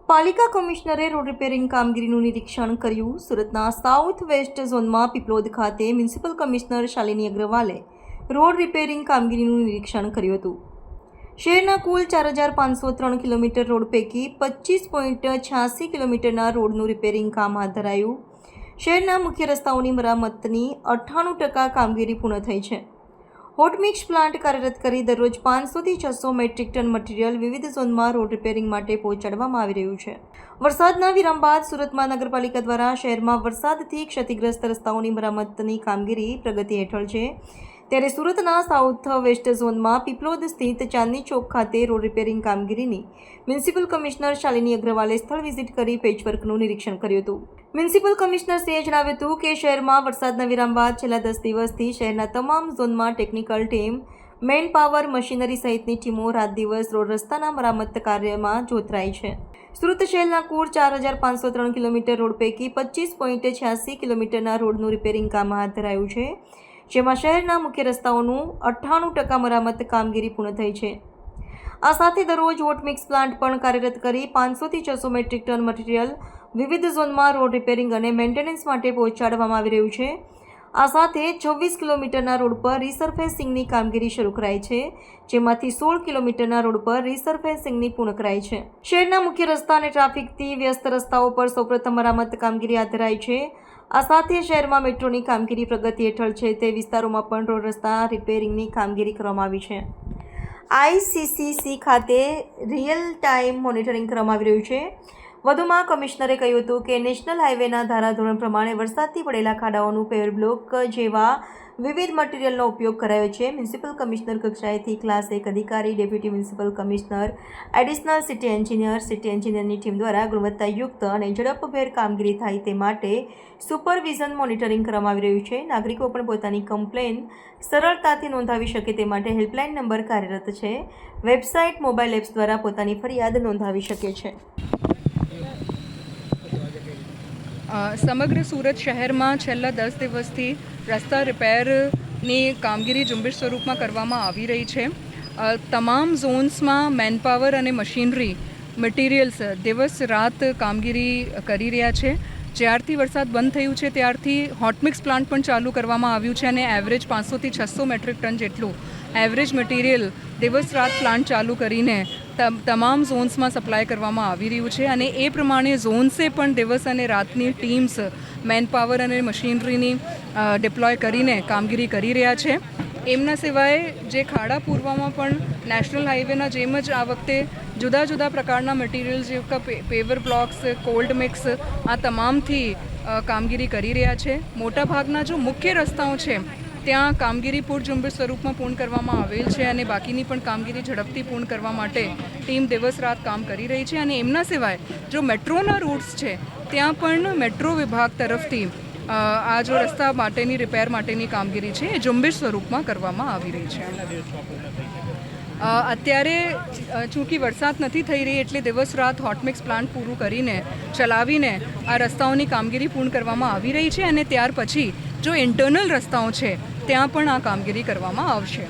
પાલિકા કમિશનરે road repairing કામગીરીનું નિરીક્ષણ કર્યું. સુરતના સાઉથ વેસ્ટ ઝોનમાં પીપલોદ ખાતે મ્યુનિસિપલ કમિશનર શાલિની અગ્રવાલે રોડ રિપેરિંગ કામગીરીનું નિરીક્ષણ કર્યું હતું. શહેરના કુલ 4503 કિલોમીટર રોડ પૈકી 25.86 કિલોમીટરના રોડનું રિપેરિંગ કામ હાથ ધરાયું. શહેરના મુખ્ય રસ્તાઓની મરામતની 98% કામગીરી પૂર્ણ થઈ છે. હોટ મિક્સ પ્લાન્ટ કાર્યરત કરી દરરોજ 500 થી 600 મેટ્રિક ટન મટીરીયલ વિવિધ ઝોનમાં રોડ રિપેરિંગ માટે પહોંચાડવામાં આવી રહ્યું છે. વરસાદના વિરામ બાદ સુરતમાં નગરપાલિકા દ્વારા શહેરમાં વરસાદથી ક્ષતિગ્રસ્ત રસ્તાઓની મરામતની કામગીરી પ્રગતિ હેઠળ છે. ત્યારે સુરતના સાઉથ વેસ્ટ ઝોનમાં પીપલોદ સ્થિત ચાંદની ચોક ખાતે રોડ રિપેરિંગ કામગીરીની મ્યુનિસિપલ કમિશનર શાલિની અગ્રવાલે સ્થળ વિઝિટ કરી પેચવર્કનું નિરીક્ષણ કર્યું હતું. મ્યુનિસિપલ કમિશનરશ્રીએ જણાવ્યું હતું કે શહેરમાં વરસાદના વિરામ બાદ છેલ્લા 10 દિવસથી શહેરના તમામ ઝોનમાં technical team, man power, machinery સહિતની ટીમો રાત દિવસ રોડ રસ્તાના મરામત કાર્યમાં જોતરાઈ છે. સુરત શહેરના કુલ 4503 કિલોમીટર રોડ પૈકી 25.86 કિલોમીટરના રોડનું રિપેરિંગ કામ હાથ ધરાયું છે, જેમાં શહેરના મુખ્ય રસ્તાઓનું 98% મરામત કામગીરી પૂર્ણ થઈ છે. આ સાથે દરરોજ હોટ મિક્સ પ્લાન્ટ પણ કાર્યરત કરી 500 થી 600 મેટ્રિક ટન મટીરીયલ વિવિધ ઝોનમાં રોડ રિપેરિંગ અને મેન્ટેનન્સ માટે પહોંચાડવામાં આવી રહ્યું છે. આ સાથે 26 કિલોમીટરના રોડ પર રિસર્ફેસિંગની કામગીરી શરૂ કરાઈ છે, જેમાંથી 16 કિલોમીટરના રોડ પર રિસર્ફેસિંગની પૂર્ણ કરાઈ છે. શહેરના મુખ્ય રસ્તા અને ટ્રાફિકથી વ્યસ્ત રસ્તાઓ પર સૌપ્રથમ મરામત કામગીરી હાથ ધરાઈ છે. આ સાથે શહેરમાં મેટ્રોની કામગીરી પ્રગતિ હેઠળ છે તે વિસ્તારોમાં પણ રોડ રસ્તા રિપેરિંગની કામગીરી કરવામાં આવી છે. ICCC ખાતે રિયલ ટાઈમ મોનિટરિંગ કરવામાં આવી રહ્યું છે. વધુમાં કમિશનરે કહ્યું હતું કે નેશનલ હાઈવેના ધારાધોરણ પ્રમાણે વરસાદથી પડેલા ખાડાઓનું પેવર બ્લોક જેવા વિવિધ મટીરીયલનો ઉપયોગ કરાયો છે. મ્યુનિસિપલ કમિશનર કક્ષાએથી ક્લાસ 1 અધિકારી, deputy municipal commissioner, additional city એન્જિનિયરની ટીમ દ્વારા ગુણવત્તાયુક્ત અને ઝડપભેર કામગીરી થાય તે માટે સુપરવિઝન મોનિટરિંગ કરવામાં આવી રહ્યું છે. નાગરિકો પણ પોતાની કમ્પ્લેન સરળતાથી નોંધાવી શકે તે માટે હેલ્પલાઇન નંબર કાર્યરત છે. વેબસાઇટ, મોબાઈલ એપ્સ દ્વારા પોતાની ફરિયાદ નોંધાવી શકે છે. સમગ્ર સુરત શહેરમાં છેલ્લા 10 દિવસથી રસ્તા રિપેરની કામગીરી ઝુંબેશ સ્વરૂપમાં કરવામાં આવી રહી છે. તમામ ઝોન્સમાં મેનપાવર અને મશીનરી મટીરિયલ્સ દિવસ રાત કામગીરી કરી રહ્યા છે. જ્યારથી વરસાદ બંધ થયું છે ત્યારથી હોટમિક્સ પ્લાન્ટ પણ ચાલુ કરવામાં આવ્યું છે અને એવરેજ 500 થી 600 મેટ્રિક ટન જેટલું એવરેજ મટીરિયલ દિવસ રાત પ્લાન્ટ ચાલુ કરીને તમામ ઝોન્સમાં સપ્લાય કરવામાં આવી રહ્યું છે. અને એ પ્રમાણે ઝોન્સે પણ દિવસ અને રાતની ટીમ્સ મેનપાવર અને મશીનરીની ડિપ્લોય કરીને કામગીરી કરી રહ્યા છે. એમના સિવાય જે ખાડા પૂરવામાં પણ નેશનલ હાઈવેના જેમ જ આ વખતે જુદા જુદા પ્રકારના મટીરિયલ જેવા પેવર બ્લોક્સ, કોલ્ડ મિક્સ આ તમામથી કામગીરી કરી રહ્યા છે. મોટાભાગના જો મુખ્ય રસ્તાઓ છે ત્યાં કામગીરી પૂરઝુંબેશ સ્વરૂપમાં પૂર્ણ કરવામાં આવેલ છે અને બાકીની પણ કામગીરી ઝડપથી પૂર્ણ કરવા માટે ટીમ દિવસ રાત કામ કરી રહી છે. અને એમના સિવાય જો મેટ્રોના રૂટ્સ છે ત્યાં પણ મેટ્રો વિભાગ તરફથી આ જો રસ્તા માટેની રિપેર માટેની કામગીરી છે એ ઝુંબેશ સ્વરૂપમાં કરવામાં આવી રહી છે. અત્યારે ચૂંકી વરસાદ નથી થઈ રહી એટલે દિવસ રાત હોટમિક્સ પ્લાન્ટ પૂરું કરીને ચલાવીને આ રસ્તાઓની કામગીરી પૂર્ણ કરવામાં આવી રહી છે. અને ત્યાર પછી જો ઇન્ટરનલ રસ્તાઓ છે ત્યાં પણ આ કામગીરી કરવામાં આવશે.